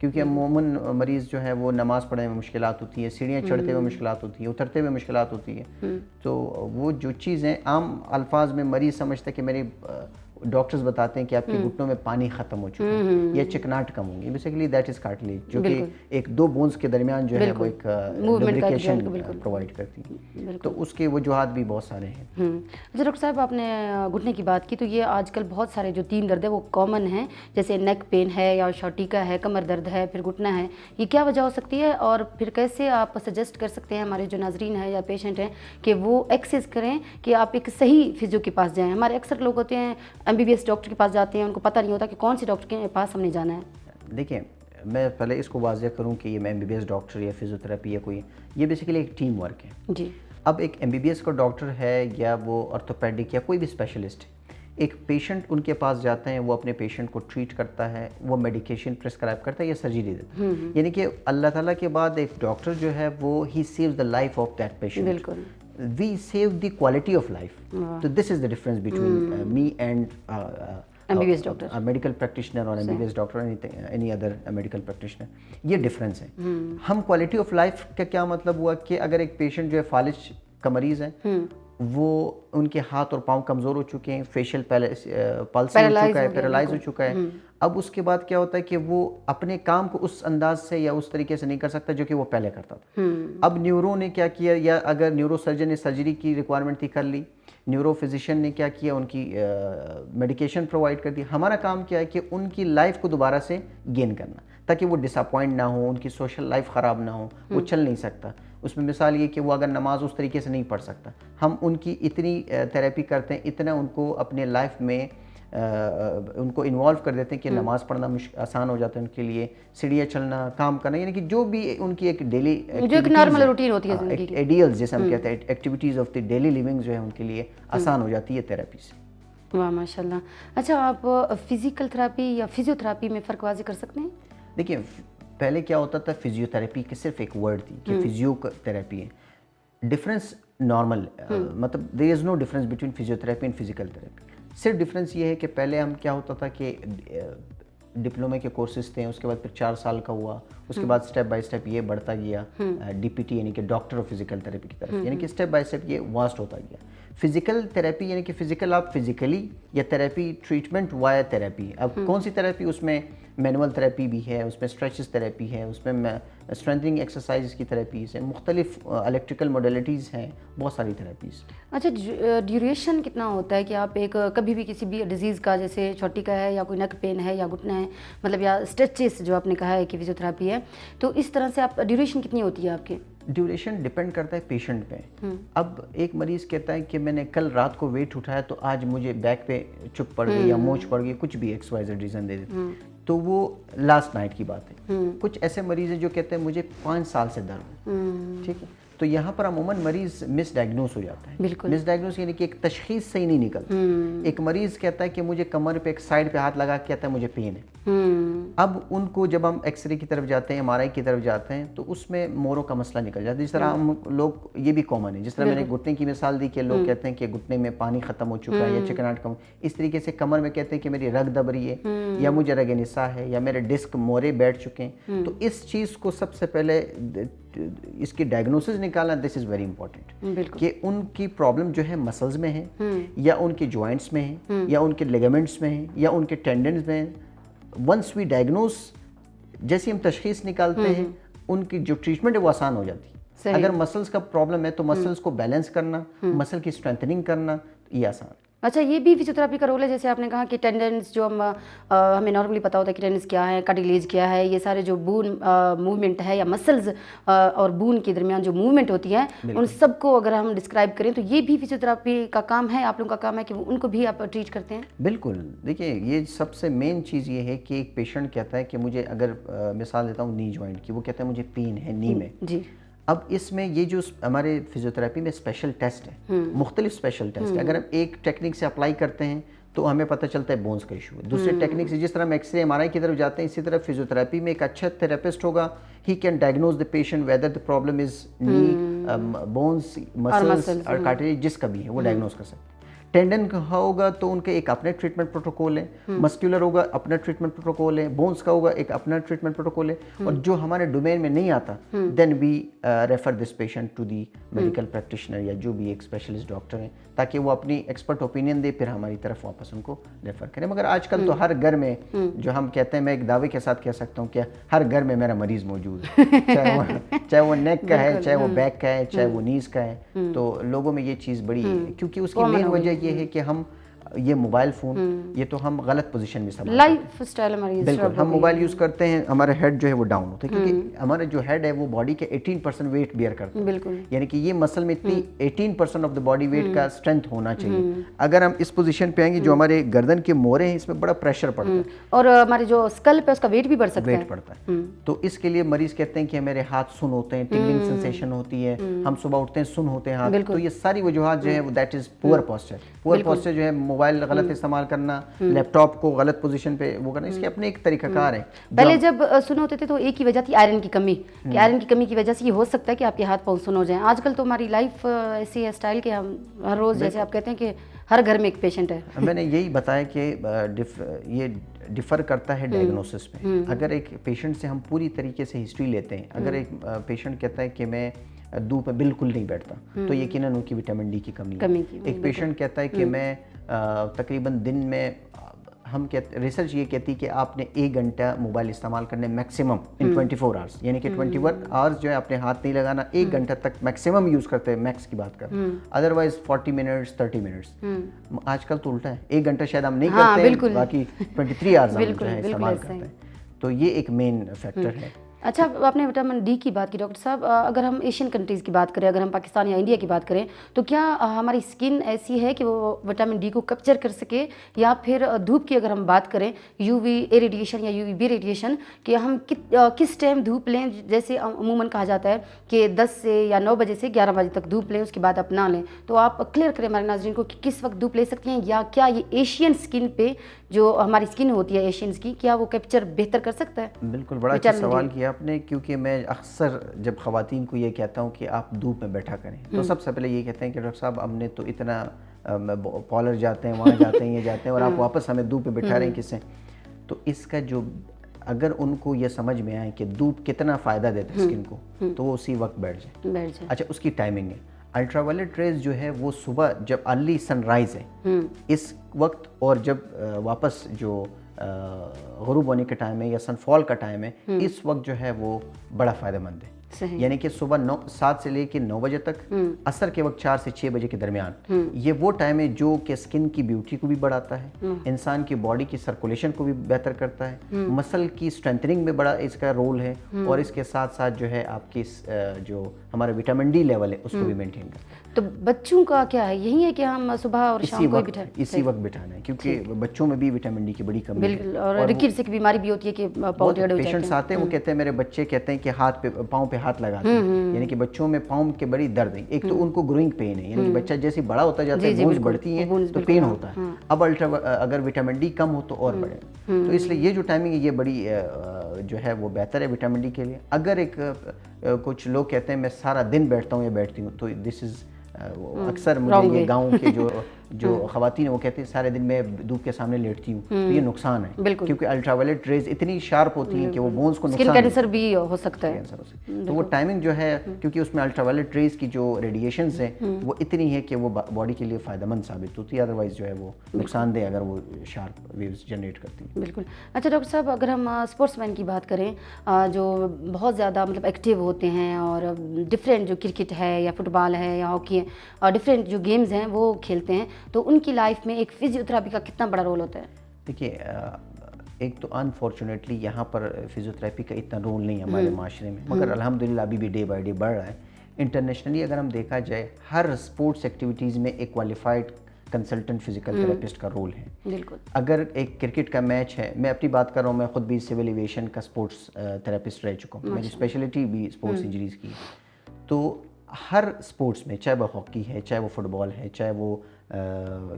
کیونکہ عموماً مریض جو ہے وہ نماز پڑھنے میں مشکلات ہوتی ہیں, سیڑھیاں چڑھتے ہوئے مشکلات ہوتی ہیں, اترتے ہوئے مشکلات ہوتی ہیں. تو وہ جو چیزیں عام الفاظ میں مریض سمجھتا ہے کہ میری ڈاکٹرز بتاتے ہیں کہ آپ کے گھٹنوں میں پانی ختم ہو چکا ہے یا چکناٹ کم ہوں گی, بیسیکلی دیٹ از کارٹلیج, جو کہ ایک دو بونز کے درمیان جو ہے وہ ایک لوبریکیشن پرووائڈ کرتی ہے. تو اس کے وجوہات بھی بہت سارے ہیں. اچھا ڈاکٹر صاحب, آپ نے گھٹنے کی بات کی, تو یہ آج کل بہت سارے جو 3 درد ہے وہ کامن ہیں, جیسے نیک پین ہے یا شاٹیکا ہے, کمر درد ہے, پھر گھٹنا ہے. یہ کیا وجہ ہو سکتی ہے, اور پھر کیسے آپ سجیسٹ کر سکتے ہیں ہمارے جو ناظرین ہیں یا پیشنٹ ہیں کہ وہ ایکسرسائز کریں کہ آپ ایک صحیح فزیو کے پاس جائیں؟ ہمارے اکثر لوگ ہوتے ہیں MBBS ڈاکٹر کے پاس جاتے ہیں, ان کو پتہ نہیں ہوتا کہ کون سے ڈاکٹر کے پاس ہم نے جانا ہے. دیکھیں, میں پہلے اس کو واضح کروں کہ یہ MBBS ڈاکٹر یا فزیوتھراپی یا کوئی, یہ بیسیکلی ایک ٹیم ورک ہے. جی. اب ایک MBBS کا ڈاکٹر ہے یا وہ آرتھوپیڈک یا کوئی بھی اسپیشلسٹ ہے, ایک پیشنٹ ان کے پاس جاتے ہیں, وہ اپنے پیشنٹ کو ٹریٹ کرتا ہے, وہ میڈیکیشن پرسکرائب کرتا ہے یا سرجری دیتا ہے. یعنی کہ اللہ تعالیٰ کے بعد ایک ڈاکٹر جو ہے وہ ہی saves the life of that patient. بالکل. We save the quality of life. So this is the difference between me and MBBS doctor, a medical practitioner or MBBS doctor or any other medical practitioner. یہ difference ہے. ہم quality of life کا کیا مطلب ہوا کہ اگر ایک پیشنٹ جو ہے فالج کا مریض ہے, وہ ان کے ہاتھ اور پاؤں کمزور ہو چکے ہیں, فیشل پلس ہو چکا ہے, پیرالائز ہو چکا ہے, اب اس کے بعد کیا ہوتا ہے کہ وہ اپنے کام کو اس انداز سے یا اس طریقے سے نہیں کر سکتا جو کہ وہ پہلے کرتا تھا. اب نیورو نے کیا کیا, یا اگر نیورو سرجن نے سرجری کی ریکوائرمنٹ تھی کر لی, نیورو فزیشین نے کیا کیا, ان کی میڈیکیشن پرووائڈ کر دی. ہمارا کام کیا ہے کہ ان کی لائف کو دوبارہ سے گین کرنا, تاکہ وہ ڈس اپوائنٹ نہ ہو, ان کی سوشل لائف خراب نہ ہو, وہ چل نہیں سکتا. اس میں مثال یہ کہ وہ اگر نماز اس طریقے سے نہیں پڑھ سکتا, ہم ان کی اتنی تھیراپی کرتے ہیں, اتنا ان کو اپنے لائف میں ان کو انوالو کر دیتے ہیں کہ نماز پڑھنا آسان ہو جاتا ہے ان کے لیے, سیڑھیاں چلنا, کام کرنا, یعنی کہ جو بھی ان کی ایک ڈیلی جو ایک نارمل روٹین ہوتی ہے زندگی کی, ایڈیلز جیسے ہم کہتے ہیں, activities of the daily living جو ہے ان کے لیے آسان ہو جاتی ہے تھیراپی سے. واہ ماشاء اللہ. اچھا, آپ فزیکل تھراپی یا فزیوتھراپی میں فرق واضح کر سکتے ہیں؟ دیکھیں, پہلے کیا ہوتا تھا, فزیوتھراپی کی صرف ایک ورڈ تھی کہ فزیو تھراپی ہے. ڈفرینس نارمل, مطلب there is no difference between physiotherapy and physical therapy. صرف ڈفرینس یہ ہے کہ پہلے ہم کیا ہوتا تھا کہ ڈپلومے کے کورسز تھے, اس کے بعد پھر 4 سال کا ہوا, اس کے بعد اسٹیپ بائی اسٹیپ یہ بڑھتا گیا DPT یعنی کہ ڈاکٹر آف فزیکل تھراپی کی طرف, یعنی کہ اسٹیپ بائی اسٹیپ یہ واسٹ ہوتا گیا. فزیکل تھراپی یعنی کہ فزیکل آپ فزیکلی, یا تھراپی ٹریٹمنٹ وایا تھراپی. اب کون سی تھراپی, اس میں مینول تھراپی بھی ہے, اس میں اسٹریچز تھراپی ہے, اس میں اسٹرینتھنگ ایکسرسائز کی تھراپیز ہیں, مختلف الیکٹریکل موڈیلٹیز ہیں, بہت ساری تھراپیز. اچھا, ڈیوریشن کتنا ہوتا ہے کہ آپ ایک کبھی بھی کسی بھی ڈیزیز کا, جیسے چھوٹی کا ہے یا کوئی نیک پین ہے یا گھٹنا ہے, مطلب یا اسٹریچز جو آپ نے کہا ہے کہ فزیوتھراپی ہے, تو اس طرح سے آپ ڈیوریشن کتنی ہوتی ہے آپ کے؟ ڈیوریشن ڈپینڈ کرتا ہے پیشنٹ پہ. اب ایک مریض کہتا ہے کہ میں نے کل رات کو ویٹ اٹھایا تو آج مجھے بیک پہ چپ پڑ گئی یا موچ پڑ گئی, کچھ بھی XYZ ریزن دے دیتے, تو وہ لاسٹ نائٹ کی بات ہے. کچھ ایسے مریض ہیں جو کہتے ہیں مجھے 5 سال سے درد ہے, ٹھیک ہے, تو یہاں پر عموماً مریض مس ڈائگنوز ہو جاتا ہے. مس ڈائگنوز یعنی کہ ایک تشخیص صحیح نہیں نکلتی. ایک مریض کہتا ہے کہ مجھے کمر پہ ایک سائڈ پہ ہاتھ لگا کے کہتا ہے مجھے پین ہے. اب ان کو جب ہم ایکس رے کی طرف جاتے ہیں, MRI کی طرف جاتے ہیں, تو اس میں موروں کا مسئلہ نکل جاتا ہے. جس طرح ہم لوگ, یہ بھی کامن ہے, جس طرح میں نے گھٹنے کی مثال دی کہ لوگ کہتے ہیں کہ گھٹنے میں پانی ختم ہو چکا ہے یا چکناٹ کم, اس طریقے سے کمر میں کہتے ہیں کہ میری رگ دب رہی ہے, یا مجھے رگ نسا ہے, یا میرے ڈسک مورے بیٹھ چکے ہیں. تو اس چیز کو سب سے پہلے اس کی ڈائگنوسس نکالنا, دس از ویری امپورٹنٹ, کہ ان کی پرابلم جو ہے مسلز میں ہے, یا ان کے جوائنٹس میں ہے, یا ان کے لیگامنٹس میں ہے, یا ان کے ٹینڈنز میں ہے. ونس وی ڈائگنوز, جیسے ہم تشخیص نکالتے ہیں, ان کی جو ٹریٹمنٹ ہے وہ آسان ہو جاتی ہے. اگر مسلز کا پرابلم ہے تو مسلز کو بیلنس کرنا, مسل کی اسٹرینتھنگ کرنا, یہ آسان. اچھا, یہ بھی فزیوتھراپی کا رول ہے, جیسے آپ نے کہا کہ ٹینڈنس جو ہمیں نارملی پتہ ہوتا ہے کہ ٹینڈنس کیا ہے, کارٹیلیج کیا ہے, یہ سارے جو بون موومنٹ ہے یا مسلز اور بون کے درمیان جو موومنٹ ہوتی ہے, ان سب کو اگر ہم ڈسکرائب کریں تو یہ بھی فزیوتھراپی کا کام ہے, آپ لوگوں کا کام ہے کہ ان کو بھی آپ ٹریٹ کرتے ہیں؟ بالکل. دیکھیے, یہ سب سے مین چیز یہ ہے کہ ایک پیشنٹ کہتا ہے کہ مجھے, اگر مثال دیتا ہوں نی جوائنٹ کی, وہ کہتا ہے مجھے پین ہے نی میں. جی. اب اس میں یہ جو ہمارے فزیوتھراپی میں اسپیشل ٹیسٹ ہے, مختلف اسپیشل ٹیسٹ ہے. اگر ہم ایک ٹیکنیک سے اپلائی کرتے ہیں تو ہمیں پتہ چلتا ہے بونز کا ایشو ہے. دوسرے ٹیکنیک سے, جس طرح ہم ایکس رے MRI کی طرف جاتے ہیں, اسی طرح فزیوتھراپی میں ایک اچھا تھراپسٹ ہوگا, he can diagnose the patient whether the problem is نی, بونز, مسلز اور کارٹیلیج, جس کا بھی ہے وہ ڈائگنوز کر سکتے ہیں. ٹینڈن کا ہوگا تو ان کے ایک اپنے ٹریٹمنٹ پروٹوکول ہے, مسکولر ہوگا اپنا ٹریٹمنٹ پروٹوکول ہے, بونس کا ہوگا ایک اپنا ٹریٹمنٹ پروٹوکول ہے, اور جو ہمارے ڈومین میں نہیں آتا then we refer this patient to the medical practitioner یا جو بھی ایک اسپیشلسٹ ڈاکٹر ہیں, تاکہ وہ اپنی ایکسپرٹ اوپینین دے, پھر ہماری طرف واپس ان کو ریفر کریں. مگر آج کل تو ہر گھر میں, جو ہم کہتے ہیں, میں ایک دعوے کے ساتھ کہہ سکتا ہوں کہ ہر گھر میں میرا مریض موجود ہے, چاہے وہ نیک کا ہے, چاہے وہ بیک کا ہے, چاہے وہ نیز کا ہے. تو لوگوں میں یہ چیز بڑی, کیونکہ اس کی مین وجہ یہ ہے کہ ہم یہ موبائل فون, یہ تو ہم غلط پوزیشن میں استعمال لائف اسٹائل ہماری, بالکل ہم موبائل یوز کرتے ہیں, ہمارا ہیڈ جو ہے وہ ڈاؤن ہوتا ہے, کیونکہ ہمارا جو ہیڈ ہے وہ باڈی کے 18% ویٹ بیئر کرتا ہے. بالکل, یعنی کہ یہ مسل میں اتنی 18% آف دا باڈی ویٹ کا اسٹرینتھ ہونا چاہیے. اگر ہم اس پوزیشن پہ آئیں گے, جو ہمارے گردن کے موڑے ہیں اس میں بڑا پریشر پڑتا ہے, اور ہماری جو اسکلپ ہے اس کا ویٹ بھی بڑھ سکتا ہے, ویٹ پڑتا ہے. تو اس کے لیے مریض کہتے ہیں کہ میرے ہاتھ سن ہوتے ہیں, ٹنگلنگ سینسیشن ہوتی ہے, ہم صبح اٹھتے ہیں سن ہوتے ہیں ہاتھ. تو یہ ساری وجوہات جو ہے دیٹ از پور پوسچر. پور پوسچر جو ہے موبائل غلط استعمال کرنا, لیپ ٹاپ کو غلط پوزیشن پہ وہ کرنا, اس کے اپنے ایک طریقہ کار ہے. پہلے جب سن ہوتے تھے تو ایک ہی وجہ تھی آئرن کی کمی, کہ آئرن کی کمی کی وجہ سے یہ ہو سکتا ہے کہ آپ کے ہاتھ پاؤں سن ہو جائیں. آج کل تو ہماری لائف ایسی ہے اسٹائل کہ ہم ہر روز, جیسے آپ کہتے ہیں کہ ہر گھر میں ایک پیشنٹ ہے. میں نے یہی بتایا کہ یہ ڈفر کرتا ہے ڈائگنوسس پہ. اگر ایک پیشنٹ سے ہم پوری طریقے سے ہسٹری لیتے ہیں, اگر ایک پیشنٹ کہتا ہے کہ میں دھوپ میں بالکل نہیں بیٹھتا, تو یقیناً ان کی وٹامن ڈی کی کمی ہے. ایک پیشنٹ کہتا ہے کہ میں تقریباً دن میں, ہم ریسرچ یہ کہتی ہے کہ آپ نے 1 گھنٹہ موبائل استعمال کرنے میکسیمم ان 24 آورس, یعنی کہ 21 آورس جو ہے اپنے ہاتھ نہیں لگانا, 1 گھنٹہ تک میکسیمم یوز کرتے ہیں, میکس کی بات کر, ادروائز 40 منٹس 30 منٹس. آج کل تو الٹا ہے, 1 گھنٹہ شاید ہم نہیں کرتے ہیں, باقی 23 آورس ہم جو ہے استعمال کرتے ہیں. تو یہ ایک مین فیکٹر ہے. اچھا, آپ نے وٹامن ڈی کی بات کی ڈاکٹر صاحب. اگر ہم ایشین کنٹریز کی بات کریں, اگر ہم پاکستان یا انڈیا کی بات کریں, تو کیا ہماری اسکن ایسی ہے کہ وہ وٹامن ڈی کو کیپچر کر سکے, یا پھر دھوپ کی اگر ہم بات کریں, یو وی اے ریڈیشن یا یو وی بی ریڈیشن, کہ ہم کس ٹائم دھوپ لیں؟ جیسے عموماً کہا جاتا ہے کہ 10 سے یا 9 بجے سے 11 بجے تک دھوپ لیں, اس کے بعد آپ نہ لیں. تو آپ کلیئر کریں ہمارے ناظرین کو کہ کس وقت دھوپ لے سکتے ہیں, یا کیا یہ ایشین اسکن پہ جو ہماری اسکن ہوتی ہے ایشینز کی, کیا وہ کیپچر بہتر کر سکتا ہے؟ بالکل, بڑا اچھا سوال کیا آپ نے, کیونکہ میں اکثر جب خواتین کو یہ کہتا ہوں کہ آپ دھوپ میں بیٹھا کریں, تو سب سے پہلے یہ کہتے ہیں کہ ڈاکٹر صاحب ہم نے تو اتنا پارلر جاتے ہیں, وہاں جاتے ہیں, یہ جاتے ہیں, اور آپ واپس ہمیں دھوپ پہ بٹھا رہے ہیں کس سے. تو اس کا جو, اگر ان کو یہ سمجھ میں آئے کہ دھوپ کتنا فائدہ دیتا ہے اسکن کو, تو وہ اسی وقت بیٹھ جائیں. اچھا, اس کی ٹائمنگ ہے, الٹرا وائلٹ ریز جو ہے وہ صبح جب ارلی سن رائز ہے اس وقت, اور جب واپس جو غروب ہونے کا ٹائم ہے یا سن فال کا ٹائم ہے, اس وقت جو ہے وہ بڑا فائدہ مند ہے. یعنی کہ صبح 7 سے لے کے 9 بجے تک, عصر کے وقت 4 سے 6 بجے کے درمیان, یہ وہ ٹائم ہے جو کہ اسکن کی بیوٹی کو بھی بڑھاتا ہے, انسان کی باڈی کی سرکولیشن کو بھی بہتر کرتا ہے, مسل کی اسٹرینتھننگ میں بڑا اس کا رول ہے, اور اس کے ساتھ ساتھ جو ہے آپ کی جو ہمارا وٹامن ڈی لیول ہے اس کو بھی مینٹین کرتا ہے. تو بچوں کا کیا ہے, یہی ہے کہ ہم صبح اور شام کو بٹھائیں, اسی وقت بٹھانا ہے, کیونکہ بچوں میں بھی وٹامن ڈی کی بڑی کمی ہے. بالکل, اور رکیٹ کی بیماری بھی ہوتی ہے کہ پاؤں ٹیڑھے ہو جاتے ہیں. پیشنٹس آتے ہیں, وہ کہتے ہیں, میرے بچے کہتے ہیں کہ ہاتھ پہ, پاؤں پہ ہاتھ لگاتے ہیں, یعنی کہ بچوں میں پاؤں کے بڑی درد ہے. ایک تو ان کو گروئنگ پین ہے, یعنی کہ بچہ جیسے بڑا ہوتا جاتا ہے, بونز بڑھتی ہیں تو پین ہوتا ہے. اب اگر وٹامن ڈی کم ہو تو اور بڑھے. تو اس لیے یہ جو ٹائمنگ ہے یہ بڑی جو ہے وہ بہتر ہے وٹامن ڈی کے لیے. اگر ایک کچھ لوگ کہتے ہیں میں سارا دن بیٹھتا ہوں یا بیٹھتی ہوں, تو دس از اکثر مجھے یہ گاؤں کے جو خواتین ہیں وہ کہتے ہیں سارے دن میں دھوپ کے سامنے لیٹتی ہوں, تو یہ نقصان ہے, کیونکہ الٹرا وائلٹ ریز اتنی شارپ ہوتی ہیں کہ وہ بونز کو نقصان, اسکن کینسر بھی ہو سکتا ہے. تو وہ ٹائمنگ جو ہے, کیونکہ اس میں الٹرا وائلٹ ریز کی جو ریڈیشنز ہیں وہ اتنی ہے کہ وہ باڈی کے لیے فائدہ مند ثابت ہوتی ہے, ادروائز جو ہے وہ نقصان دہ اگر وہ شارپ ویوز جنریٹ کرتی ہیں. بالکل. اچھا ڈاکٹر صاحب, اگر ہم اسپورٹس مین کی بات کریں جو بہت زیادہ مطلب ایکٹیو ہوتے ہیں, اور ڈفرینٹ جو کرکٹ ہے یا فٹ بال ہے یا ہاکی ہے, اور ڈفرینٹ جو گیمز ہیں وہ کھیلتے ہیں, تو ان کی لائف میں ایک فزیو تھراپی کا کتنا بڑا رول ہوتا ہے؟ دیکھیے, ایک تو انفارچونیٹلی یہاں پر فزیو تھراپی کا اتنا رول نہیں ہے ہمارے معاشرے میں, مگر الحمدللہ ابھی بھی ڈے بائی ڈے بڑھ رہا ہے. انٹرنیشنلی اگر ہم دیکھا جائے, ہر اسپورٹس ایکٹیویٹیز میں ایک کوالیفائڈ کنسلٹنٹ فزیکل تھراپسٹ کا رول ہے. بالکل. اگر ایک کرکٹ کا میچ ہے, میں اپنی بات کر رہا ہوں, میں خود بھی سول ایویشن کا اسپورٹس تھراپسٹ رہ چکا ہوں, میری اسپیشلٹی بھی اسپورٹس انجریز کی. تو ہر اسپورٹس میں, چاہے وہ ہاکی ہے, چاہے وہ فٹ بال ہے, چاہے وہ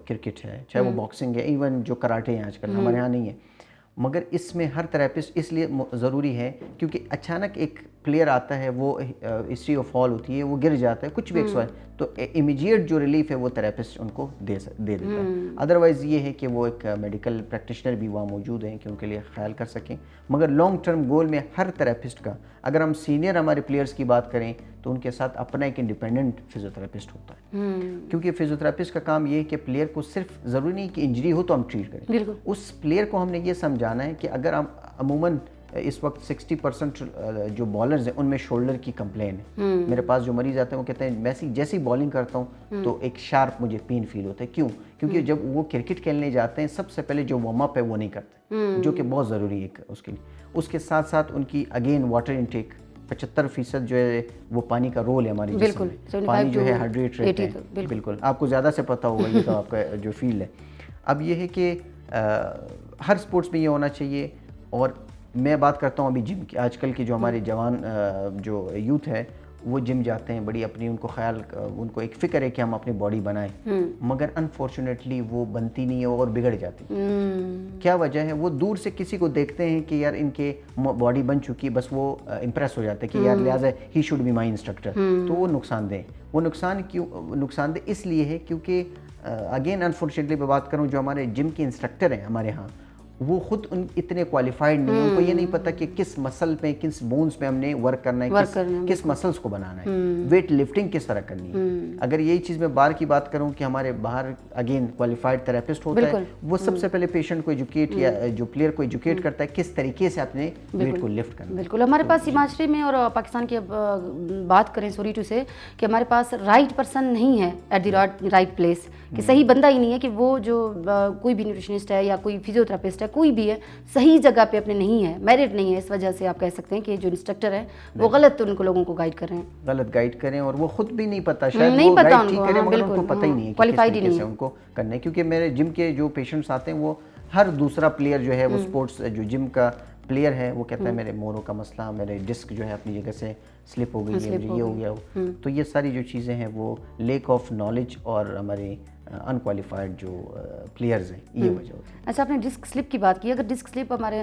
کرکٹ ہے, چاہے وہ باکسنگ ہے, ایون جو کراٹے ہیں آج کل ہمارے یہاں نہیں ہے, مگر اس میں ہر تھراپسٹ اس لیے ضروری ہے کیونکہ اچانک ایک پلیئر آتا ہے وہ ہسٹری آف فال ہوتی ہے, وہ گر جاتا ہے, کچھ بھی ایکس وائی, تو امیجیٹ جو ریلیف ہے وہ تھراپسٹ ان کو دے دیتا ہے. ادروائز یہ ہے کہ وہ ایک میڈیکل پریکٹیشنر بھی وہاں موجود ہیں کہ ان کے لیے خیال کر سکیں. مگر لانگ ٹرم گول میں ہر تھراپسٹ کا, اگر ہم سینئر ہمارے پلیئرس کی بات کریں تو ان کے ساتھ اپنا ایک انڈیپینڈنٹ فزیوتھراپسٹ ہوتا ہے, کیونکہ فزیوتھراپسٹ کا کام یہ ہے کہ پلیئر کو صرف ضروری نہیں کہ انجری ہو تو ہم ٹریٹ کریں, اس پلیئر کو ہم نے یہ سمجھانا ہے کہ اگر ہم عموماً اس وقت 60% جو بالرز ہیں ان میں شولڈر کی کمپلین ہے. میرے پاس جو مریض آتے ہیں وہ کہتے ہیں میں جیسی بالنگ کرتا ہوں تو ایک شارپ مجھے پین فیل ہوتا ہے. کیوں؟ کیونکہ جب وہ کرکٹ کھیلنے جاتے ہیں سب سے پہلے جو وارم اپ ہے وہ نہیں کرتے, جو کہ بہت ضروری ہے اس کے لیے. اس کے ساتھ ساتھ ان کی اگین واٹر انٹیک 75% جو ہے وہ پانی کا رول ہے ہماری جسم میں, پانی جو ہے ہائیڈریٹ رہتا ہے. بالکل, آپ کو زیادہ سے پتہ ہوگا, یہ تو آپ کا جو فیلڈ ہے. اب یہ ہے کہ ہر سپورٹس میں یہ ہونا چاہیے. اور میں بات کرتا ہوں ابھی جم کی, آج کل کے جو ہمارے جوان جو یوتھ ہے وہ جم جاتے ہیں, بڑی اپنی ان کو خیال, ان کو ایک فکر ہے کہ ہم اپنی باڈی بنائیں, مگر انفارچونیٹلی وہ بنتی نہیں ہے اور بگڑ جاتی. کیا وجہ ہے؟ وہ دور سے کسی کو دیکھتے ہیں کہ یار ان کے باڈی بن چکی, بس وہ امپریس ہو جاتے ہیں کہ یار لہٰذا he should be my instructor. تو وہ نقصان دہ, وہ نقصان دہ اس لیے ہے کیونکہ اگین انفارچونیٹلی میں بات کروں, جو ہمارے جم کے انسٹرکٹر ہیں ہمارے ہاں وہ خود اتنے کوالیفائڈ نہیں ہیں, ان کو یہ نہیں پتا کہ کس مسل پہ, کس بونز پہ ہم نے ورک کرنا ہے, کس مسلس کو بنانا ہے, ویٹ لفٹنگ کس طرح کرنی ہے. اگر یہی چیز میں باہر کی بات کروں کہ ہمارے باہر اگین کوالیفائڈ تھراپسٹ ہوتا ہے, وہ سب سے پہلے پیشنٹ کو ایجوکیٹ یا جو پلیئر کو ایجوکیٹ کرتا ہے کس طریقے سے اپنے ویٹ کو لفٹ کرنا. بالکل, ہمارے پاس معاشرے میں اور پاکستان کی بات کریں سوری ٹو سے کہ ہمارے پاس رائٹ پرسن نہیں ہے ایٹ دی رائٹ پلیس, کہ صحیح بندہ ہی نہیں ہے کہ وہ جو کوئی بھی نیوٹریشنسٹ ہے یا کوئی فزیوتھراپسٹ ہے, کوئی بھی ہے, صحیح جگہ پہ اپنے نہیں ہے, میرٹ نہیں ہے. اس وجہ سے آپ کہہ سکتے ہیں کہ جو انسٹرکٹر ہے وہ غلط ان کو لوگوں کو گائیڈ کر رہے ہیں, غلط گائیڈ کریں, اور وہ خود بھی نہیں پتا, شاید وہ گائیڈ ٹھیک کریں مگر ان کو پتہ ہی نہیں ہے کہ کس طریقے سے ان کو کرنا ہے. کیونکہ میرے جم کے جو پیشنٹس آتے ہیں وہ ہر دوسرا پلیئر جو ہے وہ سپورٹس جو جم کا پلیئر ہے وہ کہتا ہے میرے موروں کا مسئلہ, میرے ڈسک جو ہے اپنی جگہ سے سلپ ہو گئی ہے, یہ ہو گیا. تو یہ ساری جو چیزیں ہیں وہ لیک آف نالج اور ہمارے انکوالیفائڈ جو پلیئرز ہیں, یہ وجہ ہوتی ہے. اچھا, آپ نے ڈسک سلپ کی بات کی, اگر ڈسک سلپ ہمارے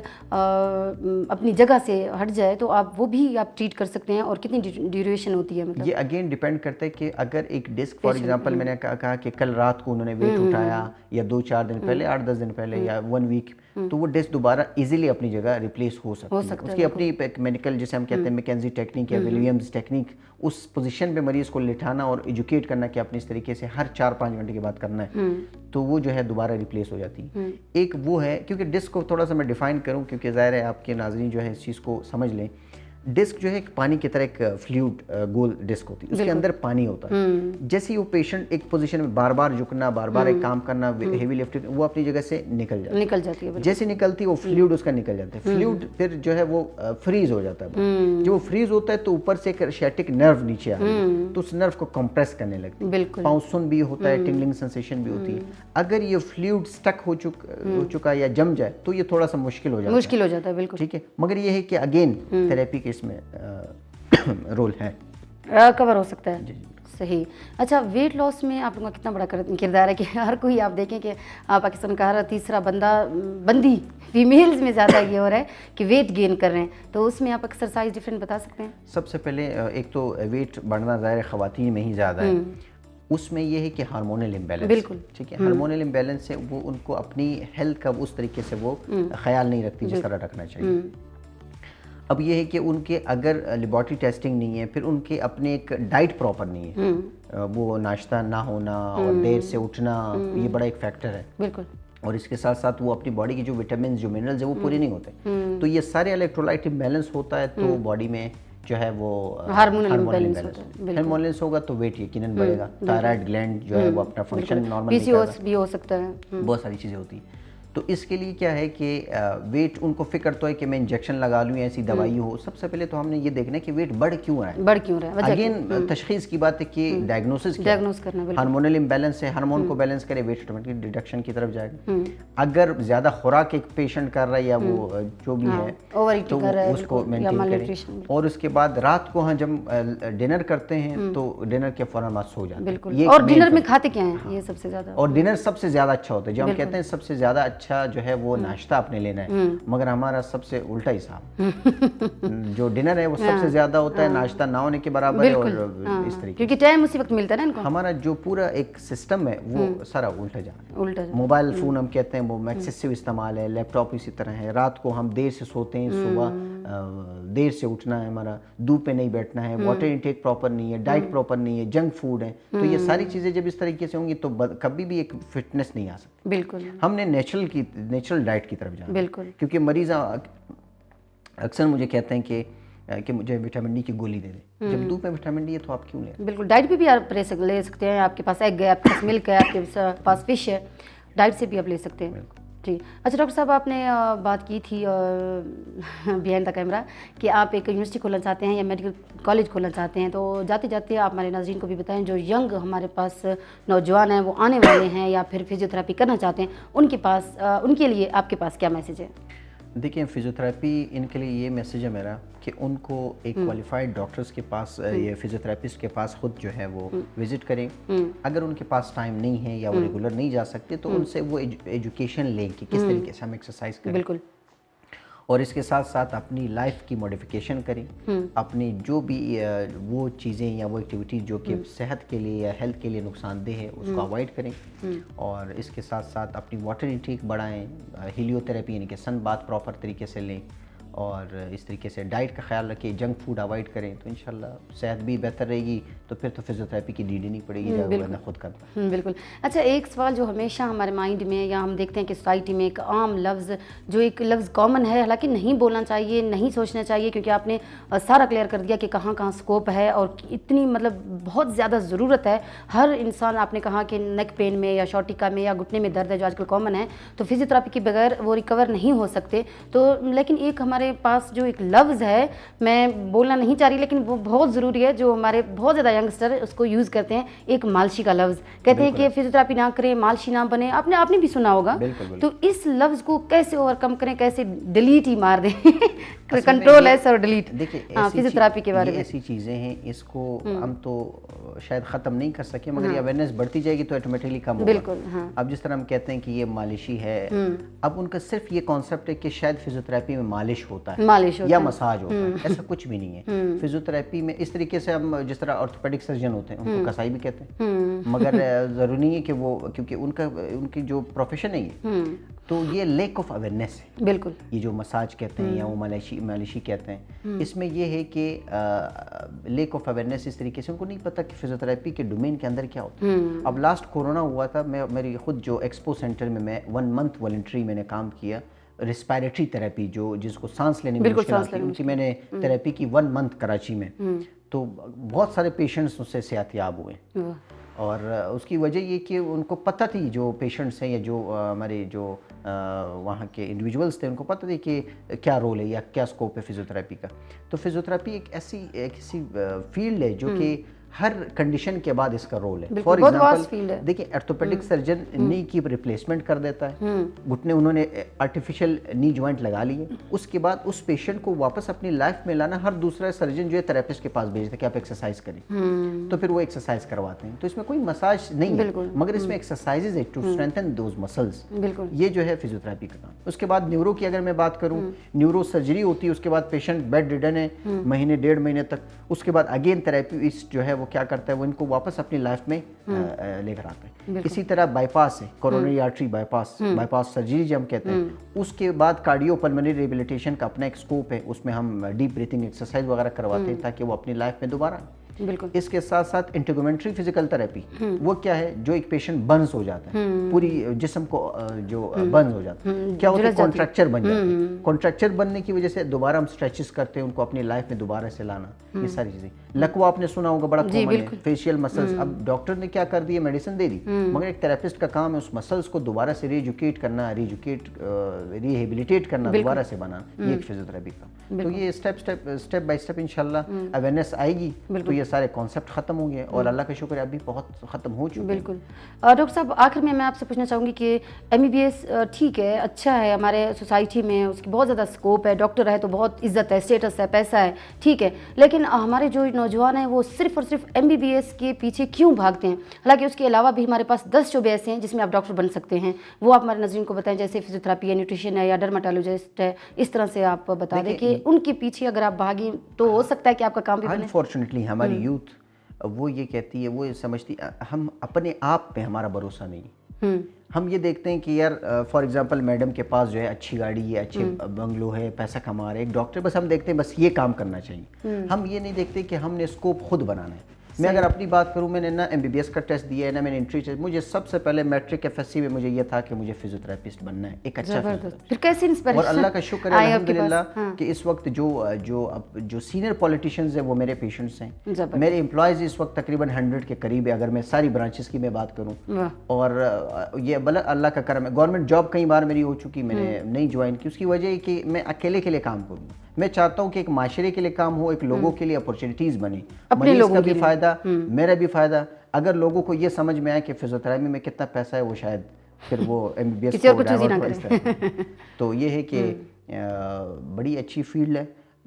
اپنی جگہ سے ہٹ جائے تو آپ وہ بھی آپ ٹریٹ کر سکتے ہیں, اور کتنی ڈیوریشن ہوتی ہے؟ مطلب یہ اگین ڈیپینڈ کرتا ہے کہ اگر ایک ڈسک فار ایگزامپل میں نے کہا کہ کل رات کو انہوں نے ویٹ اٹھایا یا 2-4 دن پہلے, 8-10 دن پہلے یا 1 ویک, تو وہ ڈسک دوبارہ ایزیلی اپنی جگہ ریپلیس ہو سکتی ہے. اس کی اپنی میڈیکل جسے ہم کہتے ہیں میکنزی ٹیکنیک یا ولیمز ٹیکنیک, اس پوزیشن پہ مریض کو لٹھانا اور ایجوکیٹ کرنا کہ اپنے اس طریقے سے ہر 4-5 گھنٹے کے بعد کرنا ہے, تو وہ جو ہے دوبارہ ریپلیس ہو جاتی ہے. ایک وہ ہے, کیونکہ ڈسک کو تھوڑا سا میں ڈیفائن کروں کیونکہ ظاہر ہے آپ کے ناظرین جو ہے اس چیز کو سمجھ لیں. ڈسک جو ہے ایک پانی کی طرح ایک فلوئڈ گول ڈسک ہوتی ہے, اس کے اندر پانی ہوتا ہے. جیسے وہ پیشنٹ ایک پوزیشن میں بار بار جھکنا, بار بار ایک کام کرنا, ہیوی لفٹنگ, وہ اپنی جگہ سے نکل جاتی ہے. جیسے نکلتی ہے وہ فلوئڈ اس کا نکل جاتا ہے. فلوئڈ پھر جو ہے وہ فریز ہو جاتا ہے. جب وہ فریز ہوتا ہے تو اوپر سے ایک شیٹک نرو نیچے آ رہی ہے, تو اس نرو کو کمپریس کرنے لگتی ہے, پاؤں سن بھی ہوتا ہے, ٹنگلنگ سینسیشن بھی ہوتی ہے. اگر یہ فلوئڈ سٹک ہو چکا یا جم جائے تو یہ تھوڑا سا مشکل ہو جاتا ہے. بالکل ٹھیک ہے, مگر یہ ہے کہ اگین تھراپی کے اس میں رول ہے, کور ہو سکتا ہے. صحیح. اچھا, ویٹ لاس میں آپ لوگوں کا کتنا بڑا کردار ہے کہ ہر کوئی آپ دیکھیں کہ پاکستان کا ہر تیسرا بندی فیمیلز میں زیادہ یہ ہو رہا ہے کہ ویٹ گین کر رہے ہیں, تو اس میں آپ ایکسرسائز ڈفرینٹ بتا سکتے ہیں؟ سب سے پہلے ایک تو ویٹ بڑھنا ظاہر خواتین میں ہی زیادہ ہے, اس میں یہ ہے کہ ہارمونل امبیلنس. بالکل ٹھیک ہے, ہارمونل امبیلنس ہے, وہ ان کو اپنی ہیلتھ کا اس طریقے سے وہ خیال نہیں رکھتی جس طرح رکھنا چاہیے. اب یہ ہے کہ ان کے اگر لیبارٹری ٹیسٹنگ نہیں ہے, پھر ان کے اپنے ایک ڈائٹ پراپر نہیں ہے, وہ ناشتہ نہ ہونا اور دیر سے اٹھنا, یہ بڑا ایک فیکٹر ہے. بالکل. اور اس کے ساتھ ساتھ وہ اپنی باڈی کی جو وٹامنز جو منرلز ہیں وہ پورے نہیں ہوتے, تو یہ سارے الیکٹرولائٹ امبیلنس ہوتا ہے, تو باڈی میں جو ہے وہ ہارمونل امبیلنس ہوگا تو ویٹ یقیناً بڑھے گا. تائرائڈ گلینڈ جو ہے وہ اپنا فنکشن نارمل نہیں کرتا, PCOS بھی ہو سکتا ہے, بہت ساری چیزیں ہوتی ہیں. تو اس کے لیے کیا ہے کہ ویٹ ان کو فکر تو ہے کہ میں انجیکشن لگا لوں یا ایسی دوائی ہو. سب سے پہلے تو ہم نے یہ دیکھنا ہے کہ ویٹ بڑھ کیوں رہا ہے. اگین تشخیص کی بات ہے کہ ڈائگنوسس کرنا, ہارمونل امبیلنس ہے, ہارمون کو بیلنس کرے, ویٹ آٹومیٹکلی ریڈکشن کی طرف جائے گا. اگر زیادہ خوراک ایک پیشنٹ کر رہا ہے یا وہ جو بھی ہے تو اس کو مینٹین کریں. اور اس کے بعد رات کو جب ڈنر کرتے ہیں تو ڈنر کے فوراً بعد سو جاتے ہیں. اور ڈنر میں کھاتے کیا ہیں یہ سب سے زیادہ, اور ڈنر سب سے زیادہ اچھا ہوتا ہے, جو ہم کہتے ہیں سب سے زیادہ اچھا اچھا جو ہے وہ ناشتہ آپ نے لینا ہے، مگر ہمارا سب سے الٹا حساب، جو ڈنر ہے وہ سب سے زیادہ ہوتا ہے، ناشتہ نہ ہونے کے برابر ہے، اور اس طریقے کیونکہ ٹائم اسی وقت ملتا ہے نا ان کو. ہمارا جو پورا ایک سسٹم ہے وہ سارا الٹا جا رہا ہے. موبائل فون ہم کہتے ہیں وہ ایکسیسو استعمال ہے، لیپ ٹاپ اسی طرح ہے، رات کو ہم دیر سے سوتے ہیں، صبح دیر سے اٹھنا ہے، ہمارا دھوپ پہ نہیں بیٹھنا ہے، واٹر انٹیک پراپر نہیں ہے، ڈائٹ پراپر نہیں ہے، جنک فوڈ ہے. تو یہ ساری چیزیں جب اس طریقے سے ہوں گی تو کبھی بھی ایک فٹنس نہیں آ سکتی. بالکل ہم نے نیچرل ڈائٹ کی طرف جانا. بالکل. کیونکہ مریض اکثر مجھے کہتے ہیں کہ مجھے وٹامن ڈی کی گولی دے دیں. جب دھوپ میں وٹامن ڈی ہے تو آپ کیوں لیں؟ بالکل. ڈائٹ پہ بھی آپ لے سکتے ہیں. آپ کے پاس ایگ ہے، آپ کے پاس ملک ہے، آپ کے پاس فش ہے، ڈائٹ سے بھی آپ لے سکتے ہیں. جی اچھا ڈاکٹر صاحب، آپ نے بات کی تھی بیہائنڈ دا کیمرہ کہ آپ ایک یونیورسٹی کھولنا چاہتے ہیں یا میڈیکل کالج کھولنا چاہتے ہیں. تو جاتے جاتے آپ ہمارے ناظرین کو بھی بتائیں جو ینگ ہمارے پاس نوجوان ہیں، وہ آنے والے ہیں یا پھر فزیوتھراپی کرنا چاہتے ہیں، ان کے لیے آپ کے پاس کیا میسیج ہے؟ دیکھیں فزیوتھراپی ان کے لیے یہ میسیج ہے میرا کہ ان کو ایک کوالیفائڈ ڈاکٹرز کے پاس یا فزیوتھراپسٹ کے پاس خود جو ہے وہ وزٹ کریں. اگر ان کے پاس ٹائم نہیں ہے یا وہ ریگولر نہیں جا سکتے تو ان سے وہ ایجوکیشن لیں کہ کس طریقے سے ہم ایکسرسائز کریں. بالکل. اور اس کے ساتھ ساتھ اپنی لائف کی موڈیفیکیشن کریں. اپنی جو بھی وہ چیزیں یا وہ ایکٹیویٹیز جو کہ صحت کے لیے یا ہیلتھ کے لیے نقصان دہ ہے اس کو اوائڈ کریں. اور اس کے ساتھ ساتھ اپنی واٹر انٹیک بڑھائیں، ہیلیو تھراپی یعنی کہ سن بات پراپر طریقے سے لیں، اور اس طریقے سے ڈائٹ کا خیال رکھیں، جنک فوڈ اوائڈ کریں، تو انشاءاللہ صحت بھی بہتر رہے گی. تو پھر تو فزیوتھراپی کی نیڈ ہی نہیں پڑے گی جب بندہ خود کرتا ہے. بالکل. اچھا ایک سوال جو ہمیشہ ہمارے مائنڈ میں یا ہم دیکھتے ہیں کہ سوسائٹی میں ایک عام لفظ جو ایک لفظ کامن ہے، حالانکہ نہیں بولنا چاہیے، نہیں سوچنا چاہیے، کیونکہ آپ نے سارا کلیئر کر دیا کہ کہاں کہاں سکوپ ہے اور اتنی مطلب بہت زیادہ ضرورت ہے. ہر انسان، آپ نے کہا کہ نیک پین میں یا شارٹیکا میں یا گھٹنے میں درد ہے جو آج کل کامن ہے، تو فزیوتھراپی کے بغیر وہ ریکور نہیں ہو سکتے. تو لیکن ایک ہمارے پاس جو ایک لفظ ہے، میں بولنا نہیں چاہ رہی لیکن وہ بہت ضروری ہے، جو ہمارے بہت زیادہ ینگسٹر اس کو یوز کرتے ہیں، ایک مالشی کا لفظ. کہتے ہیں کہ فزیوتھراپی نہ کریں، مالشی نہ بنے. آپ نے بھی سنا ہوگا. تو اس لفظ کو کیسے اوور کم کریں، کیسے ڈیلیٹ ہی مار دیں؟ کنٹرول ایس اور ڈیلیٹ. دیکھیں فزیوتھراپی کے بارے میں ایسی چیزیں ہیں، اس کو ہم تو شاید ختم نہیں کر سکے، مگر یہ اویئرنیس بڑھتی جائے گی تو آٹومیٹکلی کم ہوگا. بالکل. اب جس طرح ہم کہتے ہیں کہ یہ مالشی ہے، اب ان کا صرف یہ کانسیپٹ ہے کہ شاید فزیوتھراپی میں مالش ہوتا ہے یا مساج ہوتا ہے. ایسا کچھ بھی نہیں ہے. فزیوتھراپی میں اس طریقے سے ہم جس طرح آرتھوپیڈک سرجن ہوتے ہیں ان کو کسائی بھی کہتے ہیں، مگر ضروری نہیں ہے کہ وہ، کیونکہ ان کی جو پروفیشن ہے یہ، تو یہ لیک آف اویئرنیس ہے. بالکل. یہ جو مساج کہتے ہیں یا وہ مالشی کہتے ہیں، اس میں یہ ہے کہ لیک آف اویئرنیس اس طریقے سے ان کو نہیں پتہ کہ فزیوتھراپی کے ڈومین کے اندر کیا ہوتا ہے. اب لاسٹ کورونا ہوا تھا، میری خود جو ایکسپو سینٹر میں 1 month والنٹری میں نے کام کیا، ریسپائریٹری تھراپی جو جس کو سانس لینے میں مشکل آتی ہے، ان کی میں نے تھراپی کی 1 month کراچی میں. تو بہت سارے پیشنٹس اس سے صحت یاب ہوئے، اور اس کی وجہ یہ کہ ان کو پتہ تھی، جو پیشنٹس ہیں یا جو ہمارے جو وہاں کے انڈیویجولس تھے، ان کو پتہ تھی کہ کیا رول ہے یا کیا اسکوپ ہے فزیوتھراپی کا. تو فزیوتھراپی ایک ایسی فیلڈ ہے جو کہ ہر کنڈیشن کے بعد اس کا رول ہے. فار ایگزامپل دیکھیں آرتھوپیڈک سرجن نی کی ریپلیسمنٹ کر دیتا ہے، گھٹنے انہوں نے آرٹیفیشیل نی جوائنٹ لگا لیے، اس کے بعد اس پیشنٹ کو واپس اپنی لائف میں لانا ہر دوسرا سرجن جو ہے تھراپسٹ کے پاس بھیجتا ہے کہ آپ ایکسرسائز کریں، تو پھر وہ ایکسرسائز کرواتے ہیں. تو اس میں کوئی مساج نہیں ہے، مگر اس میں ایکسرسائزز ہے ٹو اسٹرینتھن دوز مسلز. یہ جو ہے فزیوتھراپی کا کام. اس کے بعد نیورو کی اگر میں بات کروں، نیورو سرجری ہوتی ہے، اس کے بعد پیشنٹ بیڈ ریڈن ہے مہینے 1.5 مہینے تک. اس کے بعد اگین تھراپسٹ جو ہے وہ کیا کرتا ہے، وہ ان کو واپس اپنی لائف میں لے کر آتا ہے. اسی طرح بائی پاس ہے، coronary artery by pass surgery جو ہم کہتے ہیں. اس کے بعد کارڈیو پلمنری ریہیبلیٹیشن کا اپنا ایک اسکوپ ہے، اس میں ہم ڈیپ بریتھنگ ایکسرسائز وغیرہ کرواتے ہیں تاکہ وہ اپنی لائف میں دوبارہ. اس کے ساتھ ساتھ انٹیگومنٹری فزیکل تھراپی، وہ کیا ہے، جو ایک پیشنٹ برنز ہو جاتا ہے، پوری جسم کو جو برنز ہو جاتا ہے، کیا ہوتا ہے، کانٹریکچر بن جاتا ہے. کانٹریکچر بننے کی وجہ سے دوبارہ ہم اسٹریچز کرتے ہیں ان کو اپنی لائف میں دوبارہ سے لانا. یہ ساری چیزیں. لکوا آپ نے سنا ہوگا، بڑا کامن ہے، فیشیل مسلز. اب ڈاکٹر نے کیا کر دیا، میڈیسن دے دی، مگر ایک تھراپسٹ کا کام ہے اس مسلز کو دوبارہ سے ریجوکیٹ کرنا، ریہیبلیٹیٹ کرنا، دوبارہ سے بنانا. یہ ایک فزیوتھراپی کا. تو یہ اسٹیپ بائی اسٹیپ انشاءاللہ اویئرنیس آئے گی تو یہ سارے کانسیپٹ ختم ہو گئے اور اللہ کا شکر ہے ابھی بہت ختم ہو چکے ہیں. بالکل. ڈاکٹر صاحب آخر میں آپ سے پوچھنا چاہوں گی کہ ایم بی بی ایس ٹھیک ہے, اچھا ہے, ہمارے سوسائٹی میں اس کی بہت زیادہ اسکوپ ہے, ڈاکٹر ہے تو بہت عزت ہے, اسٹیٹس ہے, پیسہ ہے, ٹھیک ہے, لیکن ہمارے جو نوجوان ہیں وہ صرف اور صرف ایم بی بی ایس کے پیچھے کیوں بھاگتے ہیں؟ حالانکہ اس کے علاوہ بھی ہمارے پاس 10 شعبے ایسے ہیں جس میں آپ ڈاکٹر بن سکتے ہیں, وہ آپ ہمارے ناظرین کو بتائیں, جیسے فزیوتھراپی ہے, نیوٹریشن ہے, یا ڈرماٹولوجسٹ ہے, اس طرح سے آپ بتا دیں کہ ان کے پیچھے اگر آپ بھاگیں تو ہو سکتا ہے کہ آپ کا کام بھی بنے. انفارچونیٹلی ہماری یوتھ وہ یہ کہتی ہے, وہ سمجھتی ہم اپنے آپ پہ ہمارا بھروسہ نہیں. ہم یہ دیکھتے ہیں کہ یار فار ایگزامپل میڈم کے پاس جو ہے اچھی گاڑی ہے, اچھے بنگلو ہے, پیسہ کما رہے, ایک ڈاکٹر, بس ہم دیکھتے ہیں بس یہ کام کرنا چاہیے. ہم یہ نہیں دیکھتے کہ ہم نے اسکوپ خود بنانا ہے. میں اگر اپنی بات کروں, میں نے نہ ایم بی بی ایس کا ٹیسٹ دیا ہے نہ میں نے انٹری ٹیسٹ. مجھے سب سے پہلے میٹرک ایف ایس سی میں مجھے یہ تھا کہ مجھے فزیوتھراپسٹ بننا ہے, ایک اچھا فزیوتھراپسٹ. اور اللہ کا شکر ہے الحمدللہ کہ اس وقت جو سینئر پولیٹیشینز ہیں وہ میرے پیشنٹس ہیں. میرے امپلائیز اس وقت تقریباً 100 کے قریب ہے اگر میں ساری برانچز کی میں بات کروں. اور یہ بلا اللہ کا کرم ہے. گورنمنٹ جاب کئی بار میری ہو چکی, میں نے نہیں جوائن کی. اس کی وجہ ہے کہ میں اکیلے کے لیے کام کروں. میں چاہتا ہوں کہ ایک معاشرے کے لیے کام ہو, ایک لوگوں کے لیے اپرچونیٹیز بنے, مریض کا بھی فائدہ, میرا بھی فائدہ. اگر لوگوں کو یہ سمجھ میں آئے کہ فزیوتھراپی میں کتنا پیسہ ہے, وہ شاید پھر وہ ایم بی بی ایس کو ڈائیورٹ کر سکتے. تو یہ ہے کہ بڑی اچھی فیلڈ ہے.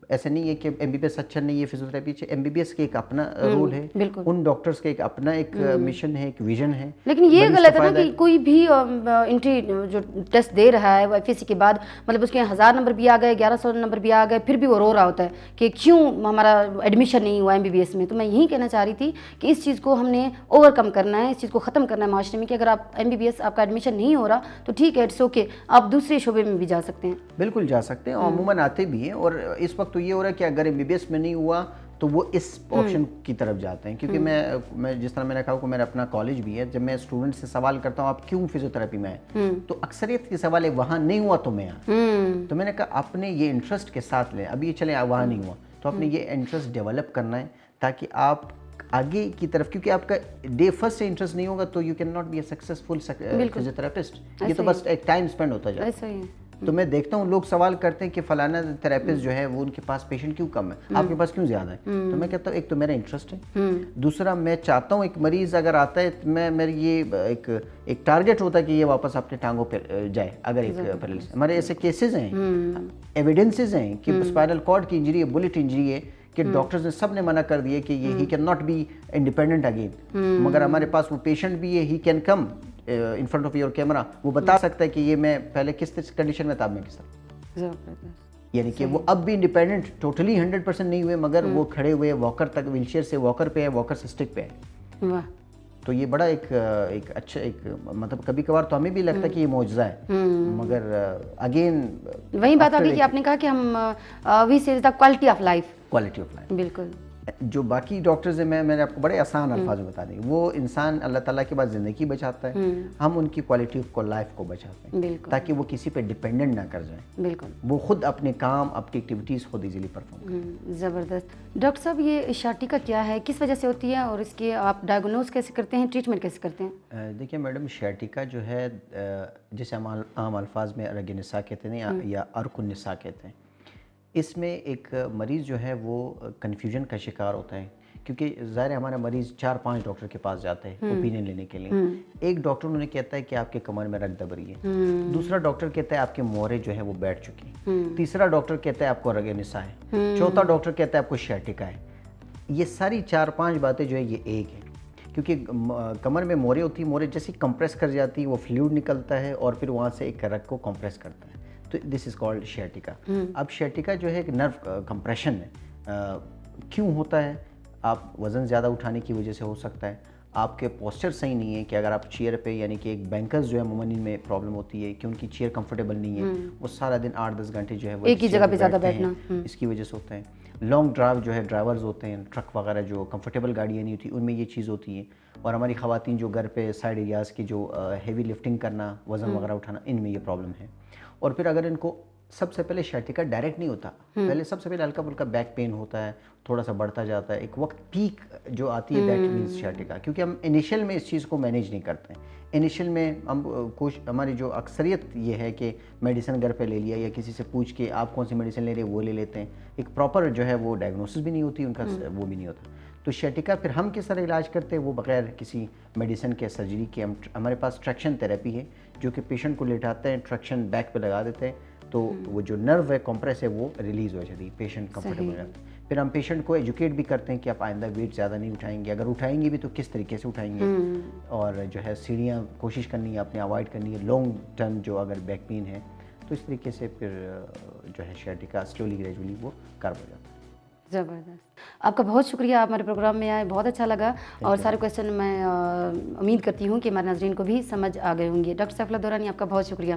ایسا نہیں ہے کہ ایم بی بی ایس اچھا نہیں ہے, فزیوتھراپی اچھا. ایم بی بی ایس کے ایک اپنا رول ہے, ان ڈاکٹرز کا ایک اپنا ایک مشن ہے, ایک ویژن ہے. لیکن یہ غلط ہے نا کہ کوئی بھی انٹری جو ٹیسٹ دے رہا ہے وہ ایف ایس سی کے بعد, مطلب اس کے 1000 نمبر بھی آ گئے, 1100 نمبر بھی آ گئے, پھر بھی وہ رو رہا ہوتا ہے کہ کیوں ہمارا ایڈمیشن نہیں ہوا ایم بی بی ایس میں. تو میں یہی کہنا چاہ رہی تھی کہ اس چیز کو ہم نے اوور کم کرنا ہے, اس چیز کو ختم کرنا ہے معاشرے میں, کہ اگر آپ ایم بی بی ایس آپ کا ایڈمیشن نہیں ہو رہا تو ٹھیک ہے, اٹس اوکے, آپ دوسرے شعبے میں بھی جا سکتے ہیں. بالکل جا سکتے ہیں, عموماً آتے بھی ہیں. اور اس وقت تو یہ ہو رہا ہے کہ اگر ایم بی بی ایس میں نہیں ہوا تو وہ اس آپشن کی طرف جاتے ہیں. کیونکہ میں جس طرح میں نے کہا کہ میرا اپنا کالج بھی ہے, جب میں اسٹوڈنٹ سے سوال کرتا ہوں آپ کیوں فزیوتھراپی میں آئے, تو اکثریت کے سوال ہے وہاں نہیں ہوا تو میں آیا. تو میں نے کہا آپ نے یہ انٹرسٹ کے ساتھ لیں, ابھی یہ چلیں وہاں نہیں ہوا تو آپ نے یہ انٹرسٹ ڈیولپ کرنا ہے تاکہ آپ آگے کی طرف, کیونکہ آپ کا ڈے فرسٹ سے انٹرسٹ نہیں ہوگا تو you can not be a successful physiotherapist. یہ تو بس ایک ٹائم اسپینڈ ہوتا جاتا ہے. تو میں دیکھتا ہوں لوگ سوال کرتے ہیں کہ فلانا تھراپسٹ جو ہے وہ ان کے پاس پیشنٹ کیوں کم ہے, آپ کے پاس کیوں زیادہ ہے. تو میں کہتا ہوں ایک تو میرا انٹرسٹ ہے, دوسرا میں چاہتا ہوں ایک مریض اگر آتا ہے میں میری یہ ایک ٹارگٹ ہوتا ہے کہ یہ واپس اپنے ٹانگوں پہ جائے. اگر ایک پیرالائسس, ہمارے ایسے کیسز ہیں, ایویڈنسز ہیں کہ اسپائنل کارڈ کی انجری ہے, بلٹ انجری ہے, کہ ڈاکٹرز نے سب نے منع کر دیا کہ یہ he can not be independent again. مگر ہمارے پاس وہ پیشنٹ بھی ہے, he can come in front of your camera, وہ بتا سکتا ہے کہ یہ میں پہلے کس کنڈیشن میں تھا, میں کس طرح. یعنی کہ وہ اب بھی انڈیپینڈنٹ ٹوٹلی 100% نہیں ہوئے, مگر وہ کھڑے ہوئے واکر تک, ویل چیئر سے واکر پہ ہے, واکر سے اسٹک پہ ہے. تو یہ بڑا ایک اچھا ایک مطلب کبھی کبھار تو ہمیں بھی لگتا ہے کہ یہ معجزہ ہے, مگر اگین وہی بات آ گئی کہ آپ نے کہا کہ ہم وی سے دا کوالٹی آف لائف. بالکل. جو باقی ڈاکٹرز ہیں, میں نے آپ کو بڑے آسان الفاظ میں بتا دیں, وہ انسان اللہ تعالیٰ کے بعد زندگی بچاتا ہے, ہم ان کی کوالٹی آف لائف کو بچاتے ہیں تاکہ وہ کسی پہ ڈیپینڈنٹ نہ کر جائیں. بالکل. وہ خود اپنے کام, اپنی ایکٹیویٹیز خود ایزیلی پرفارم کریں. زبردست. ڈاکٹر صاحب یہ شارٹیکا کیا ہے, کس وجہ سے ہوتی ہے, اور اس کے آپ ڈائگنوز کیسے کرتے ہیں, ٹریٹمنٹ کیسے کرتے ہیں؟ دیکھیے میڈم, شارٹیکا جو ہے جسے ہم عام الفاظ میں ارگ نساء کہتے ہیں یا ارک النساء کہتے ہیں, اس میں ایک مریض جو ہے وہ کنفیوژن کا شکار ہوتا ہے. کیونکہ ظاہر ہے ہمارا مریض 4-5 ڈاکٹر کے پاس جاتا ہے اوپینین لینے کے لیے. ایک ڈاکٹر انہوں نے کہتا ہے کہ آپ کے کمر میں رگ دب رہی ہے, دوسرا ڈاکٹر کہتا ہے آپ کے مورے جو ہے وہ بیٹھ چکی ہیں, تیسرا ڈاکٹر کہتا ہے آپ کو رگ نساء ہے, چوتھا ڈاکٹر کہتا ہے آپ کو شارٹیکا ہے. یہ ساری 4-5 باتیں جو ہے یہ ایک ہے, کیونکہ کمر میں مورے ہوتی ہیں, مورے جیسے کمپریس کر جاتی ہیں, وہ فلوئڈ نکلتا ہے اور پھر وہاں سے ایک رگ کو کمپریس کرتا ہے, تو دس از کالڈ شارٹیکا. اب شارٹیکا جو ہے ایک نرو کمپریشن ہے. کیوں ہوتا ہے؟ آپ وزن زیادہ اٹھانے کی وجہ سے ہو سکتا ہے, آپ کے پوسچر صحیح نہیں ہے, کہ اگر آپ چیئر پہ, یعنی کہ ایک بینکرز جو ہے عموماً میں پرابلم ہوتی ہے کہ ان کی چیئر کمفرٹیبل نہیں ہے, وہ سارا دن 8-10 گھنٹے جو ہے وہ ایک ہی جگہ پہ زیادہ بیٹھنا, اس کی وجہ سے ہوتا ہے. لانگ ڈرائیو جو ہے, ڈرائیورز ہوتے ہیں ٹرک وغیرہ جو کمفرٹیبل گاڑیاں نہیں ہوتی, ان میں یہ چیز ہوتی ہے. اور ہماری خواتین جو گھر پہ سائڈ ایریاز کی جو ہیوی لفٹنگ کرنا, وزن وغیرہ اٹھانا, ان میں یہ پرابلم ہے. اور پھر اگر ان کو سب سے پہلے شارٹیکا ڈائریکٹ نہیں ہوتا, پہلے سب سے پہلے ہلکا پھلکا بیک پین ہوتا ہے, تھوڑا سا بڑھتا جاتا ہے, ایک وقت پیک جو آتی ہے دیٹ مینس شارٹیکا. کیونکہ ہم انیشیل میں اس چیز کو مینیج نہیں کرتے ہیں. انیشیل میں ہم ہماری جو اکثریت یہ ہے کہ میڈیسن گھر پہ لے لیا, یا کسی سے پوچھ کے آپ کون سی میڈیسن لے رہے ہیں وہ لے لیتے ہیں, ایک پراپر جو ہے وہ ڈائگنوسس بھی نہیں ہوتی ان کا, وہ بھی نہیں ہوتا. تو شیٹیکا پھر ہم کس طرح علاج کرتے ہیں وہ بغیر کسی میڈیسن کے سرجری کے ہمارے پاس ٹریکشن تھراپی ہے جو کہ پیشنٹ کو لیٹاتے ہیں, ٹریکشن بیک پہ لگا دیتے ہیں تو وہ جو نرو ہے کمپریس ہے وہ ریلیز ہو جاتی ہے, پیشنٹ کمفرٹیبل ہو جاتا ہے. پھر ہم پیشنٹ کو ایجوکیٹ بھی کرتے ہیں کہ آپ آئندہ ویٹ زیادہ نہیں اٹھائیں گے, اگر اٹھائیں گے بھی تو کس طریقے سے اٹھائیں گے, اور جو ہے سیڑھیاں کوشش کرنی ہے اپنے اوائڈ کرنی ہے, لانگ ٹرم جو اگر بیک پین ہے تو اس طریقے سے پھر جو ہے شیٹیکا سلولی گریجولی وہ کر ہو جاتا ہے. زبردست, آپ کا بہت شکریہ, آپ ہمارے پروگرام میں آئے, بہت اچھا لگا, اور سارے کویشچن میں امید کرتی ہوں کہ ہمارے ناظرین کو بھی سمجھ آ گئے ہوں گے. ڈاکٹر سیف اللہ دورانی, آپ کا بہت شکریہ.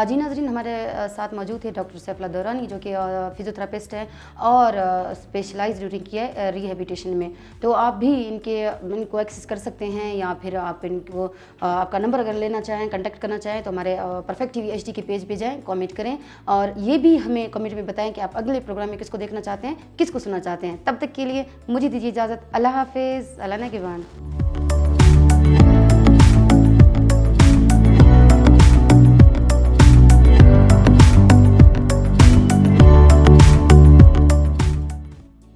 جی ناظرین, ہمارے ساتھ موجود تھے ڈاکٹر سیف اللہ دورانی جو کہ فزیوتھراپسٹ ہیں اور اسپیشلائز ڈیوٹی کی ہے ریہیبلیٹیشن میں. تو آپ بھی ان کو ایکسیس کر سکتے ہیں, یا پھر آپ ان کو آپ کا نمبر اگر لینا چاہیں, کنٹیکٹ کرنا چاہیں تو ہمارے پرفیکٹ ٹی وی HD کے پیج پہ جائیں, کامنٹ کریں, اور یہ بھی ہمیں کامنٹ میں بتائیں کہ آپ اگلے پروگرام میں کس کو دیکھنا چاہتے ہیں, کس کو سننا چاہتے ہیں. تب تک کے لیے مجھے دیجیے اجازت. اللہ حافظ, اللہ نگہبان.